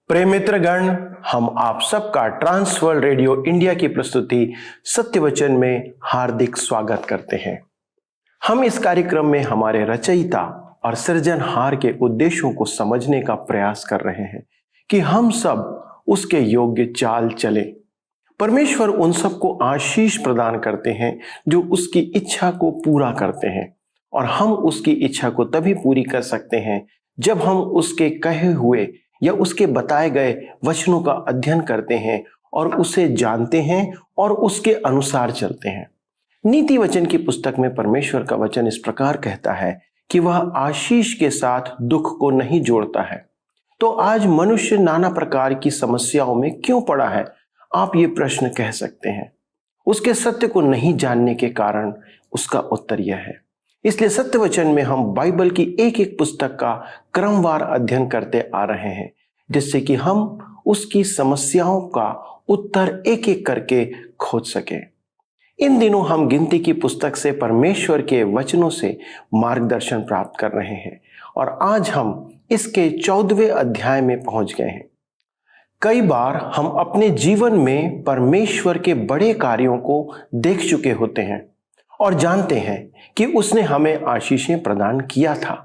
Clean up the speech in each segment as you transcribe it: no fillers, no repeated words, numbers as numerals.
प्रिय मित्रगण, हम आप सबका ट्रांसवर्ल्ड रेडियो इंडिया की प्रस्तुति सत्यवचन में हार्दिक स्वागत करते हैं। हम इस कार्यक्रम में हमारे रचयिता और सृजनहार के उद्देश्यों को समझने का प्रयास कर रहे हैं कि हम सब उसके योग्य चाल चले। परमेश्वर उन सबको आशीष प्रदान करते हैं जो उसकी इच्छा को पूरा करते हैं, और हम उसकी इच्छा को तभी पूरी कर सकते हैं जब हम उसके कहे हुए या उसके बताए गए वचनों का अध्ययन करते हैं और उसे जानते हैं और उसके अनुसार चलते हैं। नीति वचन की पुस्तक में परमेश्वर का वचन इस प्रकार कहता है कि वह आशीष के साथ दुख को नहीं जोड़ता है। तो आज मनुष्य नाना प्रकार की समस्याओं में क्यों पड़ा है, आप ये प्रश्न कह सकते हैं। उसके सत्य को नहीं जानने के कारण उसका उत्तर यह है। इसलिए सत्य वचन में हम बाइबल की एक एक पुस्तक का क्रमवार अध्ययन करते आ रहे हैं, जिससे कि हम उसकी समस्याओं का उत्तर एक एक करके खोज सकें। इन दिनों हम गिनती की पुस्तक से परमेश्वर के वचनों से मार्गदर्शन प्राप्त कर रहे हैं, और आज हम इसके 14वें अध्याय में पहुंच गए हैं। कई बार हम अपने जीवन में परमेश्वर के बड़े कार्यों को देख चुके होते हैं और जानते हैं कि उसने हमें आशीषें प्रदान किया था।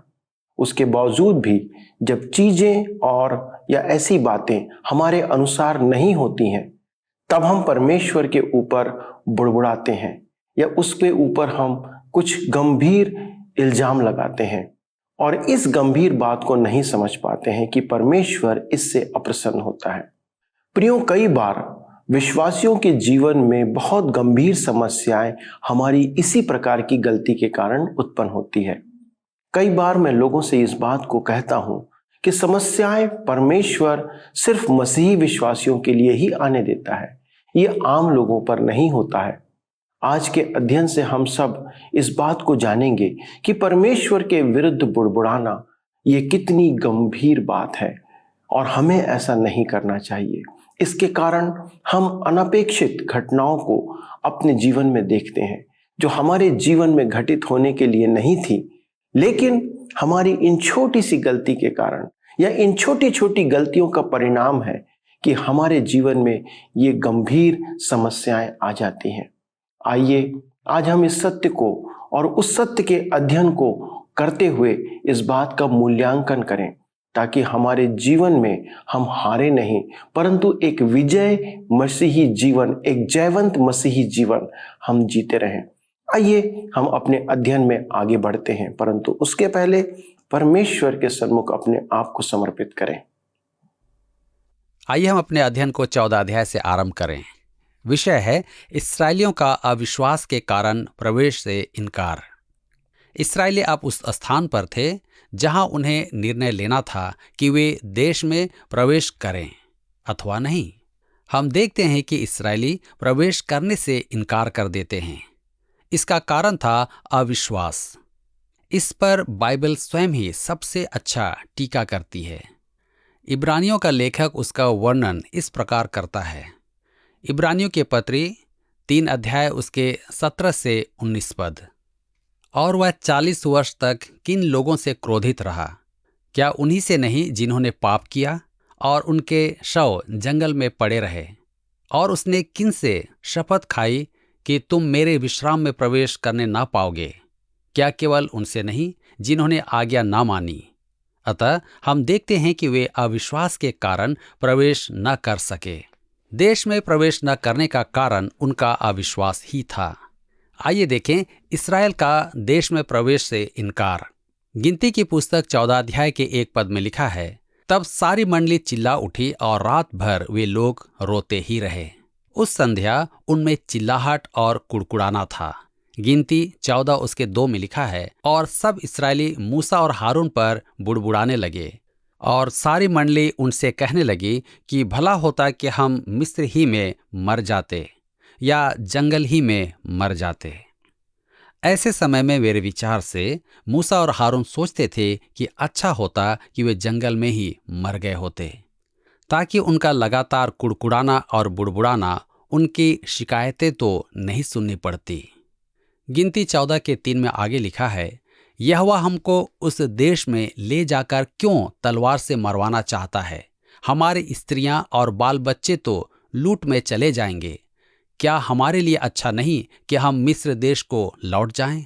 उसके बावजूद भी जब चीजें और या ऐसी बातें हमारे अनुसार नहीं होती हैं, तब हम परमेश्वर के ऊपर बुड़बुड़ाते हैं या उसके ऊपर हम कुछ गंभीर इल्जाम लगाते हैं, और इस गंभीर बात को नहीं समझ पाते हैं कि परमेश्वर इससे अप्रसन्न होता है। प्रियो, कई बार विश्वासियों के जीवन में बहुत गंभीर समस्याएं हमारी इसी प्रकार की गलती के कारण उत्पन्न होती है। कई बार मैं लोगों से इस बात को कहता हूं कि समस्याएं परमेश्वर सिर्फ मसीही विश्वासियों के लिए ही आने देता है, ये आम लोगों पर नहीं होता है। आज के अध्ययन से हम सब इस बात को जानेंगे कि परमेश्वर के विरुद्ध बुड़बुड़ाना ये कितनी गंभीर बात है, और हमें ऐसा नहीं करना चाहिए। इसके कारण हम अनपेक्षित घटनाओं को अपने जीवन में देखते हैं, जो हमारे जीवन में घटित होने के लिए नहीं थी, लेकिन हमारी इन छोटी सी गलती के कारण या इन छोटी छोटी गलतियों का परिणाम है कि हमारे जीवन में ये गंभीर समस्याएं आ जाती हैं। आइए आज हम इस सत्य को और उस सत्य के अध्ययन को करते हुए इस बात का मूल्यांकन करें, ताकि हमारे जीवन में हम हारे नहीं, परंतु एक विजय मसीही जीवन, एक जयवंत मसीही जीवन हम जीते रहें। आइए हम अपने अध्ययन में आगे बढ़ते हैं, परंतु उसके पहले परमेश्वर के सन्मुख अपने आप को समर्पित करें। आइए हम अपने अध्ययन को 14 अध्याय से आरंभ करें। विषय है इस्राएलियों का अविश्वास के कारण प्रवेश से इनकार। इस्राएली अब उस स्थान पर थे जहां उन्हें निर्णय लेना था कि वे देश में प्रवेश करें अथवा नहीं। हम देखते हैं कि इस्राएली प्रवेश करने से इनकार कर देते हैं। इसका कारण था अविश्वास। इस पर बाइबल स्वयं ही सबसे अच्छा टीका करती है। इब्रानियों का लेखक उसका वर्णन इस प्रकार करता है। इब्रानियों के पत्री 3 अध्याय उसके 17 से 19 पद। और वह 40 वर्ष तक किन लोगों से क्रोधित रहा? क्या उन्हीं से नहीं जिन्होंने पाप किया और उनके शव जंगल में पड़े रहे? और उसने किन से शपथ खाई कि तुम मेरे विश्राम में प्रवेश करने ना पाओगे? क्या केवल उनसे नहीं जिन्होंने आज्ञा ना मानी? अतः हम देखते हैं कि वे अविश्वास के कारण प्रवेश न कर सके। देश में प्रवेश न करने का कारण उनका अविश्वास ही था। आइए देखें इस्राएल का देश में प्रवेश से इनकार। गिनती की पुस्तक 14 अध्याय के 1 पद में लिखा है, तब सारी मंडली चिल्ला उठी और रात भर वे लोग रोते ही रहे। उस संध्या उनमें चिल्लाहट और कुड़कुड़ाना था। गिनती 14 उसके 2 में लिखा है, और सब इस्राएली मूसा और हारून पर बुड़बुड़ाने लगे, और सारी मंडली उनसे कहने लगी कि भला होता कि हम मिस्र ही में मर जाते या जंगल ही में मर जाते। ऐसे समय में मेरे विचार से मूसा और हारून सोचते थे कि अच्छा होता कि वे जंगल में ही मर गए होते, ताकि उनका लगातार कुड़कुड़ाना और बुड़बुड़ाना, उनकी शिकायतें तो नहीं सुननी पड़ती। गिनती 14 के 3 में आगे लिखा है, यहोवा हमको उस देश में ले जाकर क्यों तलवार से मरवाना चाहता है? हमारे स्त्रियां और बाल बच्चे तो लूट में चले जाएंगे। क्या हमारे लिए अच्छा नहीं कि हम मिस्र देश को लौट जाएं?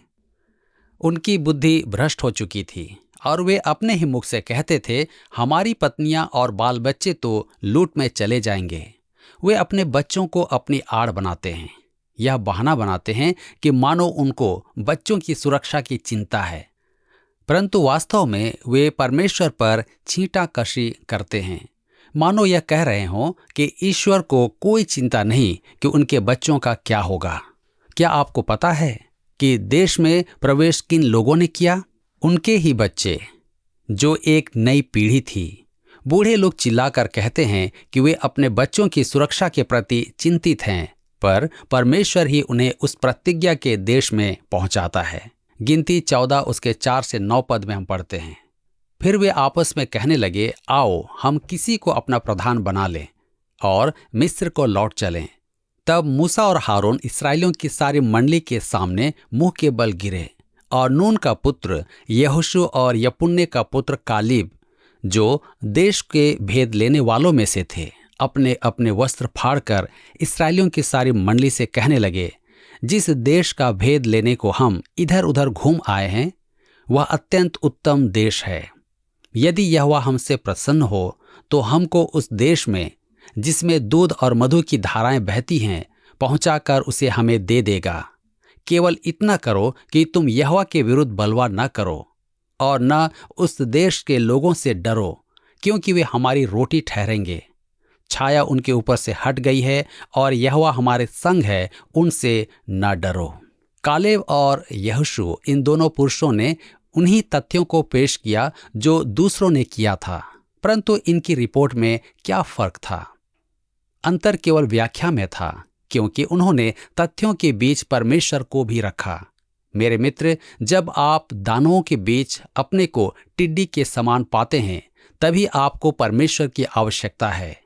उनकी बुद्धि भ्रष्ट हो चुकी थी और वे अपने ही मुख से कहते थे, हमारी पत्नियां और बाल बच्चे तो लूट में चले जाएंगे। वे अपने बच्चों को अपनी आड़ बनाते हैं। यह बहाना बनाते हैं कि मानो उनको बच्चों की सुरक्षा की चिंता है, परंतु वास्तव में वे परमेश्वर पर छींटाकशी करते हैं, मानो यह कह रहे हों कि ईश्वर को कोई चिंता नहीं कि उनके बच्चों का क्या होगा। क्या आपको पता है कि देश में प्रवेश किन लोगों ने किया? उनके ही बच्चे, जो एक नई पीढ़ी थी। बूढ़े लोग चिल्लाकर कहते हैं कि वे अपने बच्चों की सुरक्षा के प्रति चिंतित हैं, पर परमेश्वर ही उन्हें उस प्रतिज्ञा के देश में पहुंचाता है। गिनती 14 उसके 4 से 9 पद में हम पढ़ते हैं, फिर वे आपस में कहने लगे, आओ हम किसी को अपना प्रधान बना लें और मिस्र को लौट चलें। तब मूसा और हारून इस्राएलियों की सारी मंडली के सामने मुंह के बल गिरे, और नून का पुत्र यहोशू और यपुन्ने का पुत्र कालीब, जो देश के भेद लेने वालों में से थे, अपने अपने वस्त्र फाड़कर इस्राएलियों की सारी मंडली से कहने लगे, जिस देश का भेद लेने को हम इधर उधर घूम आए हैं, वह अत्यंत उत्तम देश है। यदि यहोवा हमसे प्रसन्न हो तो हमको उस देश में, जिसमें दूध और मधु की धाराएं बहती हैं, पहुंचाकर उसे हमें दे देगा। केवल इतना करो कि तुम यहोवा के विरुद्ध बलवा न करो और न उस देश के लोगों से डरो, क्योंकि वे हमारी रोटी ठहरेंगे। छाया उनके ऊपर से हट गई है और यहोवा हमारे संग है, उनसे न डरो। कालेब और यहोशू, इन दोनों पुरुषों ने उन्हीं तथ्यों को पेश किया जो दूसरों ने किया था, परंतु इनकी रिपोर्ट में क्या फर्क था? अंतर केवल व्याख्या में था, क्योंकि उन्होंने तथ्यों के बीच परमेश्वर को भी रखा। मेरे मित्र, जब आप दानवों के बीच अपने को टिड्डी के समान पाते हैं, तभी आपको परमेश्वर की आवश्यकता है।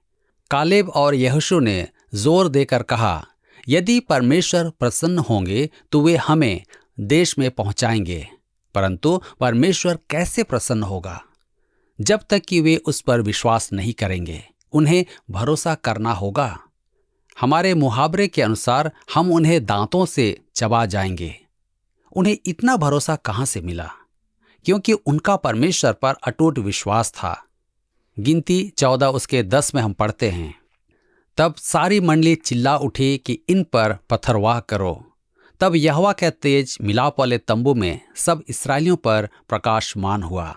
कालेब और यहोशू ने जोर देकर कहा, यदि परमेश्वर प्रसन्न होंगे तो वे हमें देश में पहुंचाएंगे। परंतु परमेश्वर कैसे प्रसन्न होगा जब तक कि वे उस पर विश्वास नहीं करेंगे? उन्हें भरोसा करना होगा। हमारे मुहावरे के अनुसार हम उन्हें दांतों से चबा जाएंगे। उन्हें इतना भरोसा कहां से मिला? क्योंकि उनका परमेश्वर पर अटूट विश्वास था। गिनती 14 उसके 10 में हम पढ़ते हैं, तब सारी मंडली चिल्ला उठी कि इन पर पत्थरवाह करो। तब यहोवा का तेज मिलाप वाले तंबू में सब इस्राएलियों पर प्रकाशमान हुआ।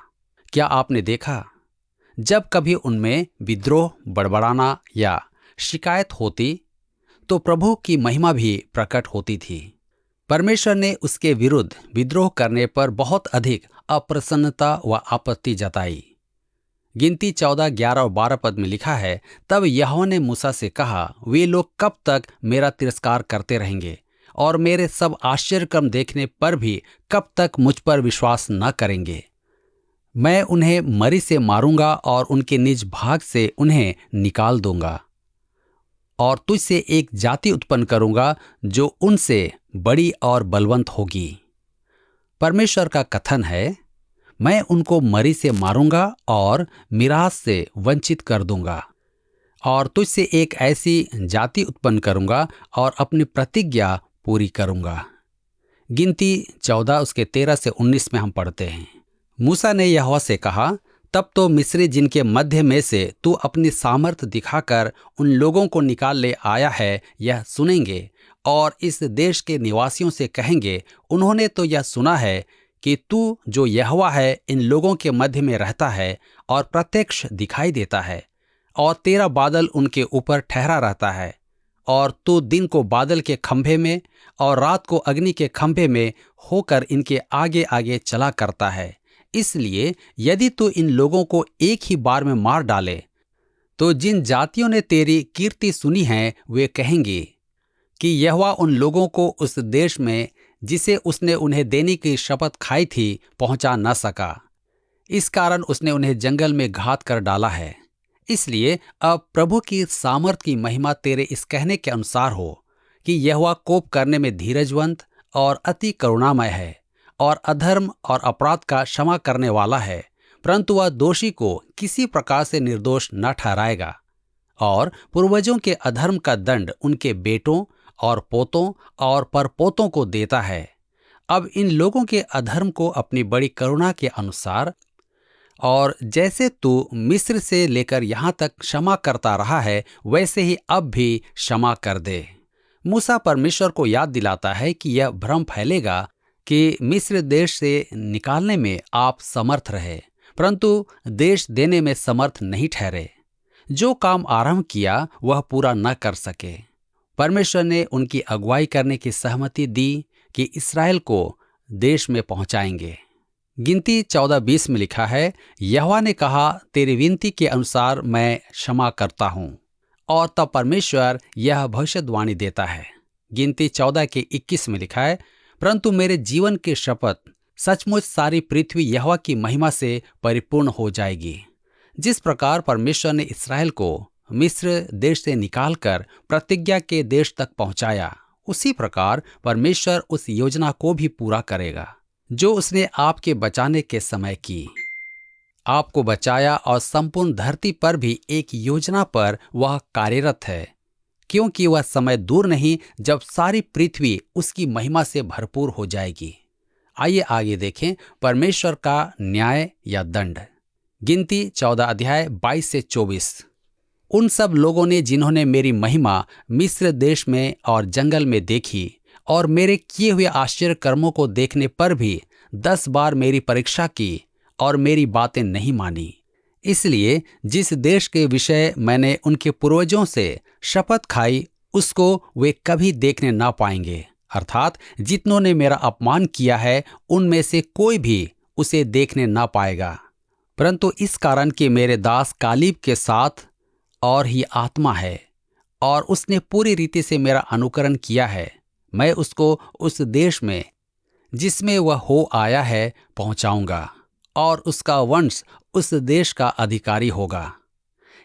क्या आपने देखा, जब कभी उनमें विद्रोह, बड़बड़ाना या शिकायत होती तो प्रभु की महिमा भी प्रकट होती थी। परमेश्वर ने उसके विरुद्ध विद्रोह करने पर बहुत अधिक अप्रसन्नता व आपत्ति जताई। गिनती 14, 11 और 12 पद में लिखा है, तब यहोवा ने मूसा से कहा, वे लोग कब तक मेरा तिरस्कार करते रहेंगे और मेरे सब आश्चर्यक्रम देखने पर भी कब तक मुझ पर विश्वास न करेंगे? मैं उन्हें मरी से मारूंगा और उनके निज भाग से उन्हें निकाल दूंगा और तुझसे एक जाति उत्पन्न करूंगा जो उनसे बड़ी और बलवंत होगी। परमेश्वर का कथन है, मैं उनको मरी से मारूंगा और मिरास से वंचित कर दूंगा और तुझसे एक ऐसी जाति उत्पन्न करूंगा और अपनी प्रतिज्ञा पूरी करूंगा। गिनती 14 उसके 13 से 19 में हम पढ़ते हैं, मूसा ने यहोवा से कहा, तब तो मिस्री जिनके मध्य में से तू अपनी सामर्थ दिखाकर उन लोगों को निकाल ले आया है, यह सुनेंगे और इस देश के निवासियों से कहेंगे, उन्होंने तो यह सुना है कि तू जो यहोवा है इन लोगों के मध्य में रहता है और प्रत्यक्ष दिखाई देता है, और तेरा बादल उनके ऊपर ठहरा रहता है, और तू दिन को बादल के खंभे में और रात को अग्नि के खंभे में होकर इनके आगे आगे चला करता है। इसलिए यदि तू इन लोगों को एक ही बार में मार डाले, तो जिन जातियों ने तेरी कीर्ति सुनी है वे कहेंगे कि यहोवा उन लोगों को उस देश में जिसे उसने उन्हें देने की शपथ खाई थी पहुंचा न सका। इस कारण उसने उन्हें जंगल में घात कर डाला है। इसलिए अब प्रभु की सामर्थ की महिमा तेरे इस कहने के अनुसार हो कि यहोवा कोप करने में धीरजवंत और अति करुणामय है और अधर्म और अपराध का क्षमा करने वाला है, परंतु वह दोषी को किसी प्रकार से निर्दोष न ठहराएगा और पूर्वजों के अधर्म का दंड उनके बेटों और पोतों और परपोतों को देता है। अब इन लोगों के अधर्म को अपनी बड़ी करुणा के अनुसार और जैसे तू मिस्र से लेकर यहाँ तक क्षमा करता रहा है, वैसे ही अब भी क्षमा कर दे। मूसा परमेश्वर को याद दिलाता है कि यह भ्रम फैलेगा कि मिस्र देश से निकालने में आप समर्थ रहे, परंतु देश देने में समर्थ नहीं ठहरे। जो काम आरंभ किया वह पूरा न कर सके। परमेश्वर ने उनकी अगुवाई करने की सहमति दी कि इस्राएल को देश में पहुंचाएंगे। गिनती 14:20 में लिखा है, यहोवा ने कहा, तेरी विनती के अनुसार मैं क्षमा करता हूं। और तब परमेश्वर यह भविष्यवाणी देता है। गिनती 14:21 में लिखा है, परंतु मेरे जीवन की शपथ, सचमुच सारी पृथ्वी यहोवा की महिमा से परिपूर्ण हो जाएगी। जिस प्रकार परमेश्वर ने इस्राएल को मिस्र देश से निकालकर प्रतिज्ञा के देश तक पहुंचाया, उसी प्रकार परमेश्वर उस योजना को भी पूरा करेगा जो उसने आपके बचाने के समय की। आपको बचाया और संपूर्ण धरती पर भी एक योजना पर वह कार्यरत है, क्योंकि वह समय दूर नहीं जब सारी पृथ्वी उसकी महिमा से भरपूर हो जाएगी। आइए आगे देखें परमेश्वर का न्याय या दंड। गिनती 14:22-24। उन सब लोगों ने जिन्होंने मेरी महिमा मिस्र देश में और जंगल में देखी और मेरे किए हुए आश्चर्य कर्मों को देखने पर भी 10 बार मेरी परीक्षा की और मेरी बातें नहीं मानी, इसलिए जिस देश के विषय मैंने उनके पूर्वजों से शपथ खाई उसको वे कभी देखने ना पाएंगे, अर्थात जितनों ने मेरा अपमान किया है उनमें से कोई भी उसे देखने ना पाएगा। परंतु इस कारण कि मेरे दास कालीब के साथ और ही आत्मा है और उसने पूरी रीति से मेरा अनुकरण किया है, मैं उसको उस देश में जिसमें वह हो आया है पहुंचाऊंगा और उसका वंश उस देश का अधिकारी होगा।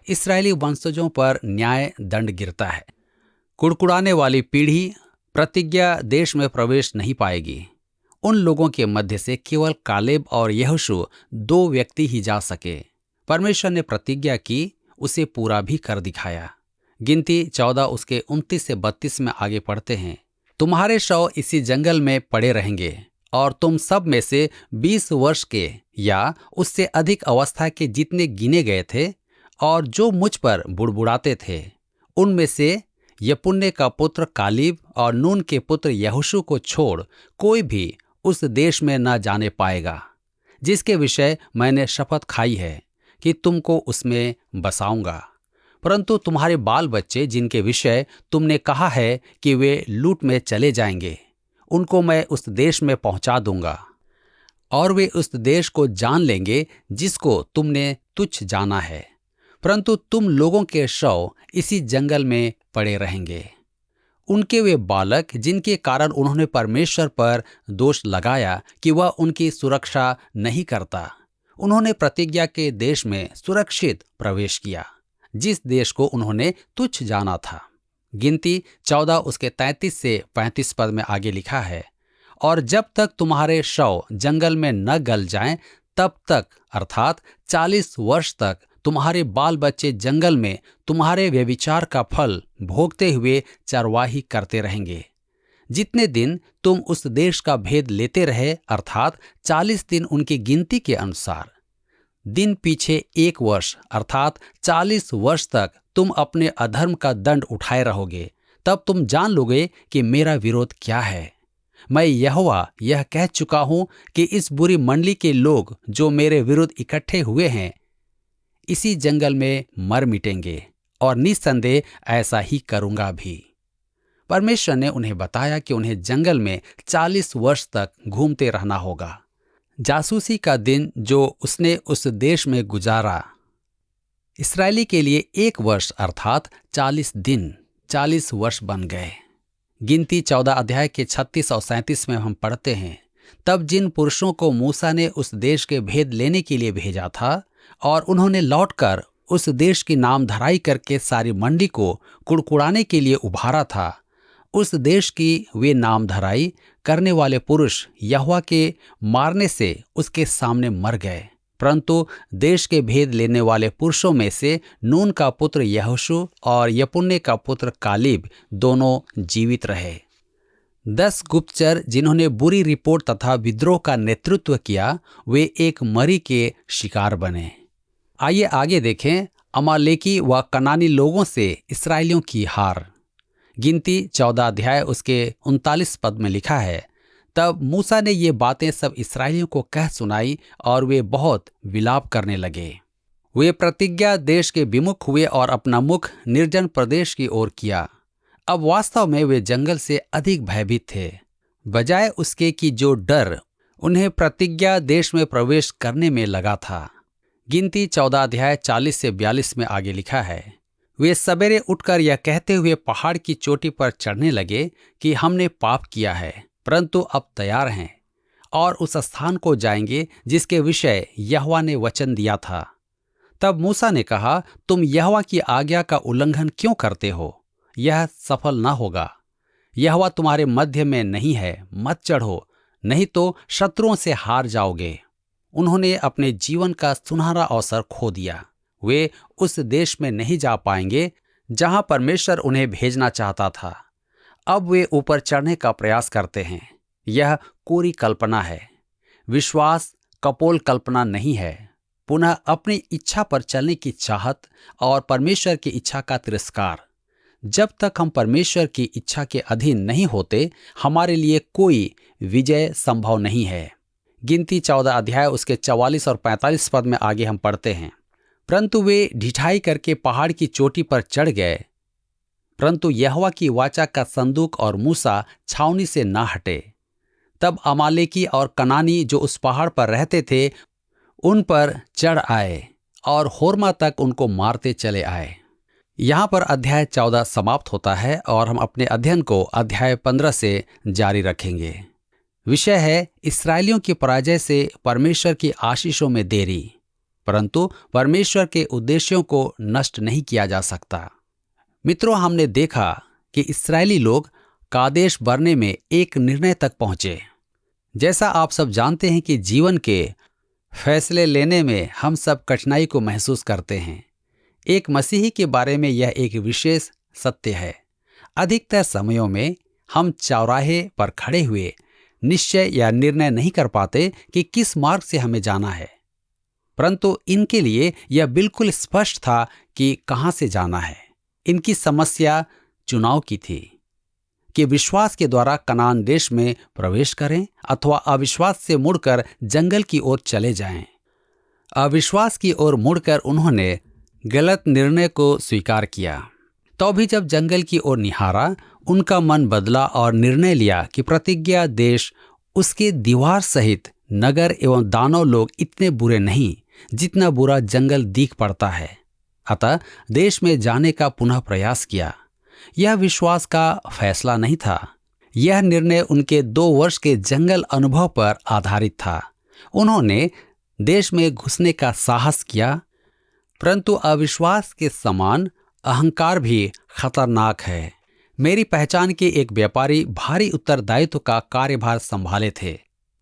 इस्राएली वंशजों पर न्याय दंड गिरता है। कुड़कुड़ाने वाली पीढ़ी प्रतिज्ञा देश में प्रवेश नहीं पाएगी। उन लोगों के मध्य से केवल कालेब और यहोशू 2 व्यक्ति ही जा सके। परमेश्वर ने प्रतिज्ञा की, उसे पूरा भी कर दिखाया। गिनती 14:29-32 में आगे पढ़ते हैं, तुम्हारे शव इसी जंगल में पड़े रहेंगे और तुम सब में से 20 वर्ष के या उससे अधिक अवस्था के जितने गिने गए थे और जो मुझ पर बुड़बुड़ाते थे, उनमें से यपुन्ने का पुत्र कालीब और नून के पुत्र यहोशू को छोड़ कोई भी उस देश में न जाने पाएगा, जिसके विषय मैंने शपथ खाई है कि तुमको उसमें बसाऊंगा। परंतु तुम्हारे बाल बच्चे जिनके विषय तुमने कहा है कि वे लूट में चले जाएंगे, उनको मैं उस देश में पहुंचा दूंगा और वे उस देश को जान लेंगे जिसको तुमने तुच्छ जाना है। परंतु तुम लोगों के शव इसी जंगल में पड़े रहेंगे। उनके वे बालक जिनके कारण उन्होंने परमेश्वर पर दोष लगाया कि वह उनकी सुरक्षा नहीं करता, उन्होंने प्रतिज्ञा के देश में सुरक्षित प्रवेश किया, जिस देश को उन्होंने तुच्छ जाना था। गिनती 14:33-35 पद में आगे लिखा है, और जब तक तुम्हारे शव जंगल में न गल जाएं, तब तक अर्थात 40 वर्ष तक तुम्हारे बाल बच्चे जंगल में तुम्हारे व्यभिचार का फल भोगते हुए चरवाही करते रहेंगे। जितने दिन तुम उस देश का भेद लेते रहे, अर्थात 40 दिन उनकी गिनती के अनुसार, दिन पीछे 1 वर्ष अर्थात 40 वर्ष तक तुम अपने अधर्म का दंड उठाए रहोगे, तब तुम जान लोगे कि मेरा विरोध क्या है। मैं यहोवा यह कह चुका हूं कि इस बुरी मंडली के लोग जो मेरे विरुद्ध इकट्ठे हुए हैं इसी जंगल में मर मिटेंगे और निस्संदेह ऐसा ही करूंगा भी। परमेश्वर ने उन्हें बताया कि उन्हें जंगल में 40 वर्ष तक घूमते रहना होगा। जासूसी का दिन जो उसने उस देश में गुजारा, इस्राएली के लिए 1 वर्ष अर्थात 40 दिन 40 वर्ष बन गए। गिनती 14:36 और 37 में हम पढ़ते हैं, तब जिन पुरुषों को मूसा ने उस देश के भेद लेने के लिए भेजा था और उन्होंने लौटकर उस देश की नाम धराई करके सारी मंडी को कुड़कुड़ाने के लिए उभारा था, उस देश की वे नाम धराई करने वाले पुरुष यहोवा के मारने से उसके सामने मर गए, परंतु देश के भेद लेने वाले पुरुषों में से नून का पुत्र यहोशू और यपुन्ने का पुत्र कालिब दोनों जीवित रहे। 10 गुप्तचर जिन्होंने बुरी रिपोर्ट तथा विद्रोह का नेतृत्व किया, वे एक मरी के शिकार बने। आइए आगे देखें अमालेकी व कनानी लोगों से इस्राएलियों की हार। गिनती 14 अध्याय उसके 39 पद में लिखा है, तब मूसा ने ये बातें सब इस्राएलियों को कह सुनाई और वे बहुत विलाप करने लगे। वे प्रतिज्ञा देश के विमुख हुए और अपना मुख निर्जन प्रदेश की ओर किया। अब वास्तव में वे जंगल से अधिक भयभीत थे, बजाय उसके कि जो डर उन्हें प्रतिज्ञा देश में प्रवेश करने में लगा था। गिनती 14 अध्याय 40 से 42 में आगे लिखा है, वे सवेरे उठकर यह कहते हुए पहाड़ की चोटी पर चढ़ने लगे कि हमने पाप किया है, परंतु अब तैयार हैं और उस स्थान को जाएंगे जिसके विषय यहोवा ने वचन दिया था। तब मूसा ने कहा, तुम यहोवा की आज्ञा का उल्लंघन क्यों करते हो? यह सफल न होगा। यहोवा तुम्हारे मध्य में नहीं है, मत चढ़ो, नहीं तो शत्रुओं से हार जाओगे। उन्होंने अपने जीवन का सुनहरा अवसर खो दिया। वे उस देश में नहीं जा पाएंगे जहां परमेश्वर उन्हें भेजना चाहता था। अब वे ऊपर चढ़ने का प्रयास करते हैं। यह कोरी कल्पना है, विश्वास कपोल कल्पना नहीं है। पुनः अपनी इच्छा पर चलने की चाहत और परमेश्वर की इच्छा का तिरस्कार। जब तक हम परमेश्वर की इच्छा के अधीन नहीं होते, हमारे लिए कोई विजय संभव नहीं है। गिनती 14 अध्याय उसके 44 और 45 पद में आगे हम पढ़ते हैं, परंतु वे ढिठाई करके पहाड़ की चोटी पर चढ़ गए, परंतु यहोवा की वाचा का संदूक और मूसा छावनी से ना हटे। तब अमालेकी और कनानी जो उस पहाड़ पर रहते थे, उन पर चढ़ आए और होर्मा तक उनको मारते चले आए। यहाँ पर अध्याय 14 समाप्त होता है और हम अपने अध्ययन को अध्याय 15 से जारी रखेंगे। विषय है इस्राएलियों की पराजय से परमेश्वर की आशीषों में देरी, परंतु परमेश्वर के उद्देश्यों को नष्ट नहीं किया जा सकता। मित्रों, हमने देखा कि इस्राएली लोग कादेश बरने में एक निर्णय तक पहुंचे। जैसा आप सब जानते हैं कि जीवन के फैसले लेने में हम सब कठिनाई को महसूस करते हैं। एक मसीही के बारे में यह एक विशेष सत्य है। अधिकतर समयों में हम चौराहे पर खड़े हुए निश्चय या निर्णय नहीं कर पाते कि किस मार्ग से हमें जाना है, परंतु इनके लिए यह बिल्कुल स्पष्ट था कि कहां से जाना है। इनकी समस्या चुनाव की थी कि विश्वास के द्वारा कनान देश में प्रवेश करें अथवा अविश्वास से मुड़कर जंगल की ओर चले जाएं। अविश्वास की ओर मुड़कर उन्होंने गलत निर्णय को स्वीकार किया। तो भी जब जंगल की ओर निहारा, उनका मन बदला और निर्णय लिया कि प्रतिज्ञा देश, उसके दीवार सहित नगर एवं दानव लोग इतने बुरे नहीं जितना बुरा जंगल दिख पड़ता है। अतः देश में जाने का पुनः प्रयास किया। यह विश्वास का फैसला नहीं था। यह निर्णय उनके 2 वर्ष के जंगल अनुभव पर आधारित था। उन्होंने देश में घुसने का साहस किया, परंतु अविश्वास के समान अहंकार भी खतरनाक है। मेरी पहचान के एक व्यापारी भारी उत्तरदायित्व का कार्यभार संभाले थे,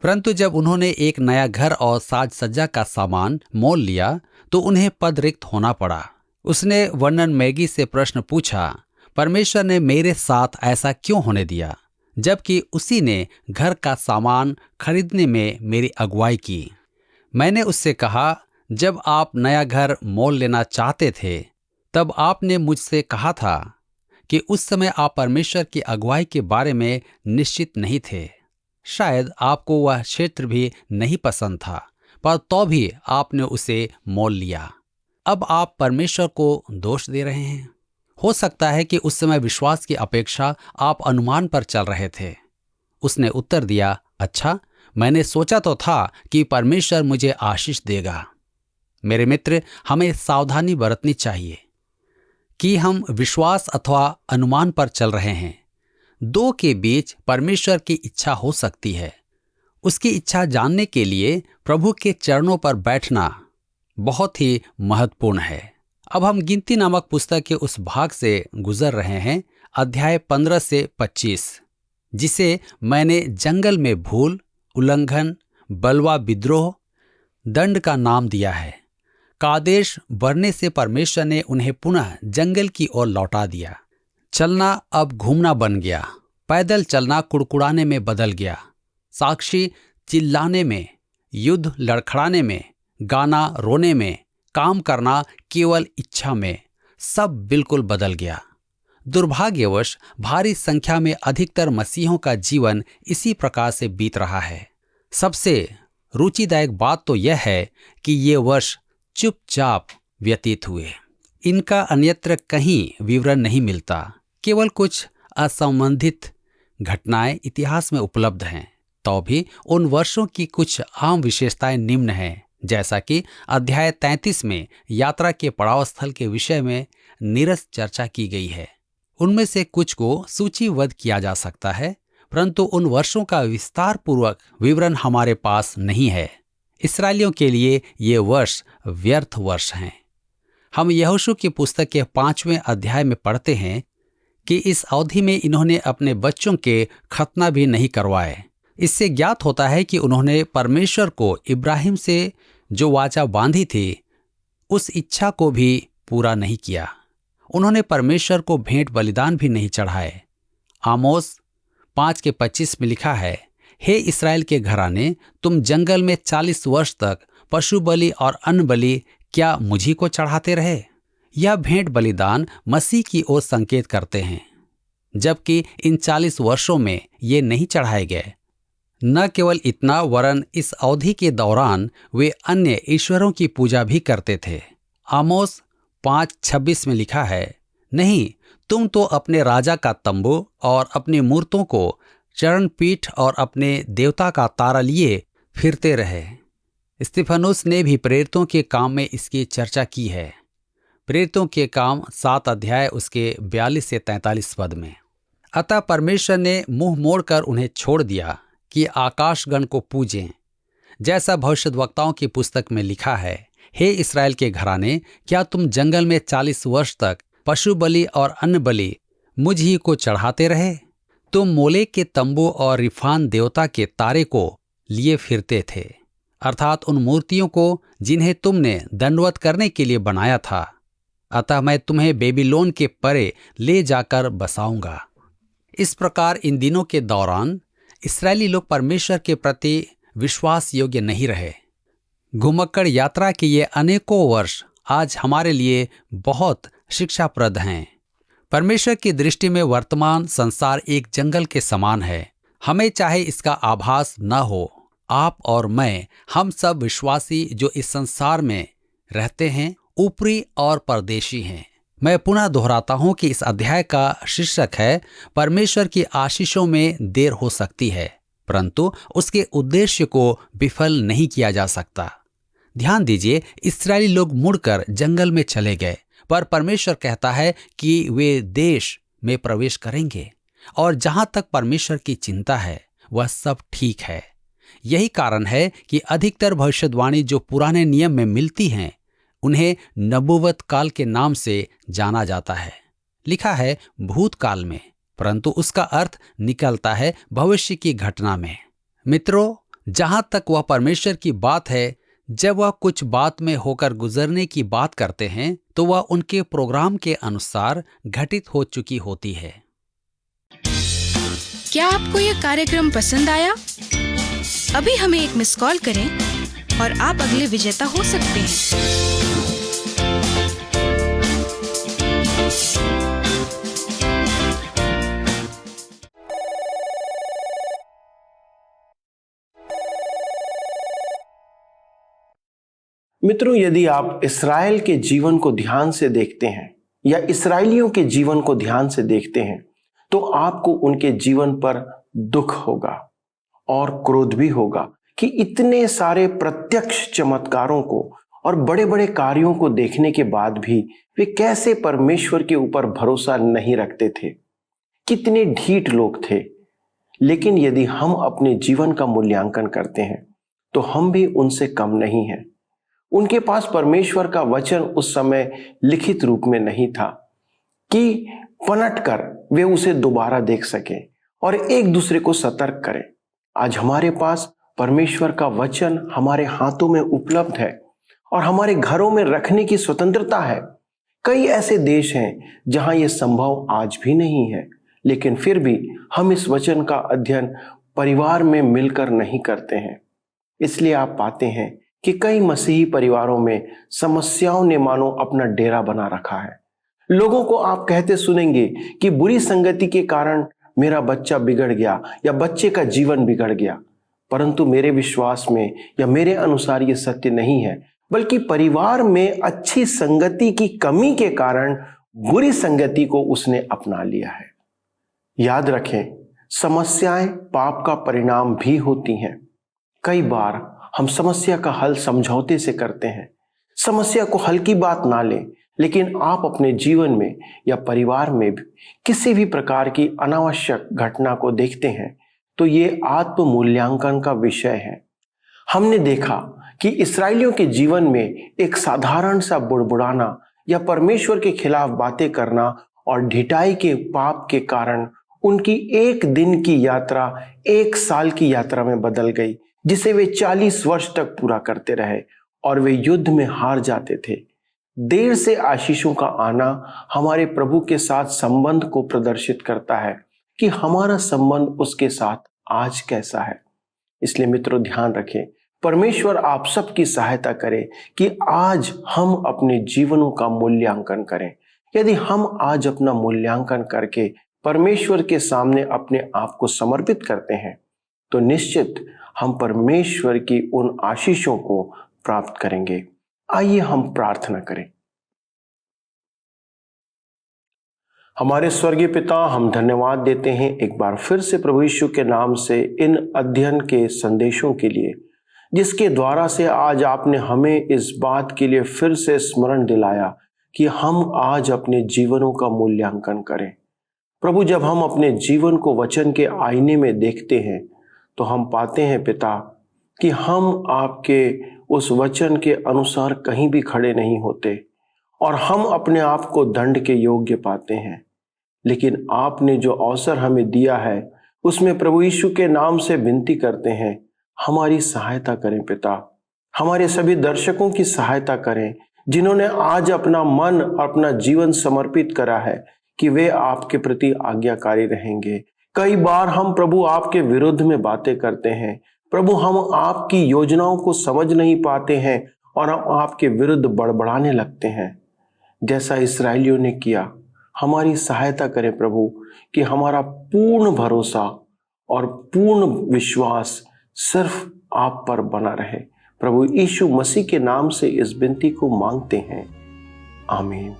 परंतु जब उन्होंने एक नया घर और साज सज्जा का सामान मोल लिया तो उन्हें पद रिक्त होना पड़ा। उसने वर्णन मैगी से प्रश्न पूछा, परमेश्वर ने मेरे साथ ऐसा क्यों होने दिया, जबकि उसी ने घर का सामान खरीदने में मेरी अगुवाई की। मैंने उससे कहा, जब आप नया घर मोल लेना चाहते थे तब आपने मुझसे कहा था कि उस समय आप परमेश्वर की अगुवाई के बारे में निश्चित नहीं थे। शायद आपको वह क्षेत्र भी नहीं पसंद था, पर तो भी आपने उसे मोल लिया। अब आप परमेश्वर को दोष दे रहे हैं। हो सकता है कि उस समय विश्वास की अपेक्षा आप अनुमान पर चल रहे थे। उसने उत्तर दिया, अच्छा, मैंने सोचा तो था कि परमेश्वर मुझे आशीष देगा। मेरे मित्र, हमें सावधानी बरतनी चाहिए कि हम विश्वास अथवा अनुमान पर चल रहे हैं। 2 के बीच परमेश्वर की इच्छा हो सकती है। उसकी इच्छा जानने के लिए प्रभु के चरणों पर बैठना बहुत ही महत्वपूर्ण है। अब हम गिनती नामक पुस्तक के उस भाग से गुजर रहे हैं, अध्याय 15 से 25, जिसे मैंने जंगल में भूल, उल्लंघन, बलवा विद्रोह, दंड का नाम दिया है। कादेश बरने से परमेश्वर ने उन्हें पुनः जंगल की ओर लौटा दिया। चलना अब घूमना बन गया। पैदल चलना कुड़कुड़ाने में बदल गया। साक्षी चिल्लाने में, युद्ध लड़खड़ाने में, गाना रोने में, काम करना केवल इच्छा में, सब बिल्कुल बदल गया। दुर्भाग्यवश भारी संख्या में अधिकतर मसीहों का जीवन इसी प्रकार से बीत रहा है। सबसे रुचिदायक बात तो यह है कि ये वर्ष चुपचाप व्यतीत हुए। इनका अन्यत्र कहीं विवरण नहीं मिलता। केवल कुछ असंबंधित घटनाएं इतिहास में उपलब्ध हैं। तो भी उन वर्षों की कुछ आम विशेषताएं निम्न हैं, जैसा कि अध्याय 33 में यात्रा के पड़ाव स्थल के विषय में नीरस चर्चा की गई है। उनमें से कुछ को सूचीबद्ध किया जा सकता है, परंतु उन वर्षों का विस्तार पूर्वक विवरण हमारे पास नहीं है। इसराइलियों के लिए ये वर्ष व्यर्थ वर्ष हैं। हम यहोशू की पुस्तक के 5वें अध्याय में पढ़ते हैं कि इस अवधि में इन्होंने अपने बच्चों के खतना भी नहीं करवाए। इससे ज्ञात होता है कि उन्होंने परमेश्वर को इब्राहिम से जो वाचा बांधी थी, उस इच्छा को भी पूरा नहीं किया। उन्होंने परमेश्वर को भेंट बलिदान भी नहीं चढ़ाए। आमोस 5:25 में लिखा है, हे इस्राएल के घराने, तुम जंगल में 40 वर्ष तक पशु बलि और अन्न बलि क्या मुझी को चढ़ाते रहे? यह भेंट बलिदान मसीह की ओर संकेत करते हैं, जबकि इन 40 वर्षों में ये नहीं चढ़ाए गए। न केवल इतना, वरन इस अवधि के दौरान वे अन्य ईश्वरों की पूजा भी करते थे। आमोस 5:26 में लिखा है, नहीं, तुम तो अपने राजा का तंबू और अपनी मूर्तों को चरणपीठ और अपने देवता का तारा लिए फिरते रहे। स्तिफनुस ने भी प्रेरितों के काम में इसकी चर्चा की है। प्रेरितों के काम 7 अध्याय उसके 42 से 43 पद में। अतः परमेश्वर ने मुंह मोड़कर उन्हें छोड़ दिया कि आकाशगण को पूजें, जैसा भविष्यद्वक्ताओं की पुस्तक में लिखा है, हे इस्राएल के घराने, क्या तुम जंगल में 40 वर्ष तक पशु बलि और अन्न बलि मुझ ही को चढ़ाते रहे? तुम मोलेक के तंबू और रिफान देवता के तारे को लिए फिरते थे, अर्थात उन मूर्तियों को जिन्हें तुमने दंडवत करने के लिए बनाया था। अतः मैं तुम्हें बेबीलोन के परे ले जाकर बसाऊंगा। इस प्रकार इन दिनों के दौरान इस्राएली लोग परमेश्वर के प्रति विश्वास योग्य नहीं रहे। घुमक्कड़ यात्रा के ये अनेकों वर्ष आज हमारे लिए बहुत शिक्षाप्रद हैं। परमेश्वर की दृष्टि में वर्तमान संसार एक जंगल के समान है। हमें चाहे इसका आभास न हो, आप और मैं, हम सब विश्वासी जो इस संसार में रहते हैं, ऊपरी और परदेशी हैं। मैं पुनः दोहराता हूं कि इस अध्याय का शीर्षक है, परमेश्वर की आशीषों में देर हो सकती है, परंतु उसके उद्देश्य को विफल नहीं किया जा सकता। ध्यान दीजिए, इस्राएली लोग मुड़कर जंगल में चले गए, पर परमेश्वर कहता है कि वे देश में प्रवेश करेंगे, और जहां तक परमेश्वर की चिंता है वह सब ठीक है। यही कारण है कि अधिकतर भविष्यवाणी जो पुराने नियम में मिलती हैं, उन्हें नबूवत काल के नाम से जाना जाता है। लिखा है भूतकाल में, परंतु उसका अर्थ निकलता है भविष्य की घटना में। मित्रों, जहां तक वह परमेश्वर की बात है, जब वह कुछ बात में होकर गुजरने की बात करते हैं, तो वह उनके प्रोग्राम के अनुसार घटित हो चुकी होती है। क्या आपको यह कार्यक्रम पसंद आया? अभी हमें एक मिस कॉल करें और आप अगले विजेता हो सकते हैं। मित्रों, यदि आप इस्राएल के जीवन को ध्यान से देखते हैं या इस्राएलियों के जीवन को ध्यान से देखते हैं, तो आपको उनके जीवन पर दुख होगा और क्रोध भी होगा कि इतने सारे प्रत्यक्ष चमत्कारों को और बड़े बड़े कार्यों को देखने के बाद भी वे कैसे परमेश्वर के ऊपर भरोसा नहीं रखते थे। कितने ढीठ लोग थे। लेकिन यदि हम अपने जीवन का मूल्यांकन करते हैं तो हम भी उनसे कम नहीं हैं। उनके पास परमेश्वर का वचन उस समय लिखित रूप में नहीं था कि पलटकर वे उसे दोबारा देख सकें और एक दूसरे को सतर्क करें। आज हमारे पास परमेश्वर का वचन हमारे हाथों में उपलब्ध है और हमारे घरों में रखने की स्वतंत्रता है। कई ऐसे देश हैं जहां यह संभव आज भी नहीं है, लेकिन फिर भी हम इस वचन का अध्ययन परिवार में मिलकर नहीं करते हैं। इसलिए आप पाते हैं कि कई मसीही परिवारों में समस्याओं ने मानो अपना डेरा बना रखा है। लोगों को आप कहते सुनेंगे कि बुरी संगति के कारण मेरा बच्चा बिगड़ गया या बच्चे का जीवन बिगड़ गया, परंतु मेरे विश्वास में या मेरे अनुसार ये सत्य नहीं है, बल्कि परिवार में अच्छी संगति की कमी के कारण बुरी संगति को उसने अपना लिया है। याद रखें, समस्याएं पाप का परिणाम भी होती हैं। कई बार हम समस्या का हल समझौते से करते हैं। समस्या को हल्की बात ना लें, लेकिन आप अपने जीवन में या परिवार में भी किसी भी प्रकार की अनावश्यक घटना को देखते हैं तो ये आत्म मूल्यांकन का विषय है। हमने देखा कि इस्राएलियों के जीवन में एक साधारण सा बुड़बुड़ाना या परमेश्वर के खिलाफ बातें करना और ढिठाई के पाप के कारण उनकी एक दिन की यात्रा 1 साल की यात्रा में बदल गई, जिसे वे 40 वर्ष तक पूरा करते रहे और वे युद्ध में हार जाते थे। देर से आशीषों का आना हमारे प्रभु के साथ संबंध को प्रदर्शित करता है कि हमारा संबंध उसके साथ आज कैसा है। इसलिए मित्रों, ध्यान रखें, परमेश्वर आप सबकी सहायता करे कि आज हम अपने जीवनों का मूल्यांकन करें। यदि हम आज अपना मूल्यांकन करके परमेश्वर के सामने अपने आप को समर्पित करते हैं तो निश्चित हम परमेश्वर की उन आशीषों को प्राप्त करेंगे। आइए हम प्रार्थना करें। हमारे स्वर्गीय पिता, हम धन्यवाद देते हैं एक बार फिर से प्रभु यीशु के नाम से इन अध्ययन के संदेशों के लिए, जिसके द्वारा से आज आपने हमें इस बात के लिए फिर से स्मरण दिलाया कि हम आज अपने जीवनों का मूल्यांकन करें। प्रभु, जब हम अपने जीवन को वचन के आईने में देखते हैं तो हम पाते हैं पिता कि हम आपके उस वचन के अनुसार कहीं भी खड़े नहीं होते और हम अपने आप को दंड के योग्य पाते हैं। लेकिन आपने जो अवसर हमें दिया है उसमें प्रभु यीशु के नाम से विनती करते हैं, हमारी सहायता करें पिता। हमारे सभी दर्शकों की सहायता करें जिन्होंने आज अपना मन, अपना जीवन समर्पित करा है कि वे आपके प्रति आज्ञाकारी रहेंगे। कई बार हम प्रभु आपके विरुद्ध में बातें करते हैं। प्रभु, हम आपकी योजनाओं को समझ नहीं पाते हैं और हम आपके विरुद्ध बड़बड़ाने लगते हैं, जैसा इस्राएलियों ने किया। हमारी सहायता करें प्रभु कि हमारा पूर्ण भरोसा और पूर्ण विश्वास सिर्फ आप पर बना रहे। प्रभु यीशु मसीह के नाम से इस विनती को मांगते हैं, आमीन।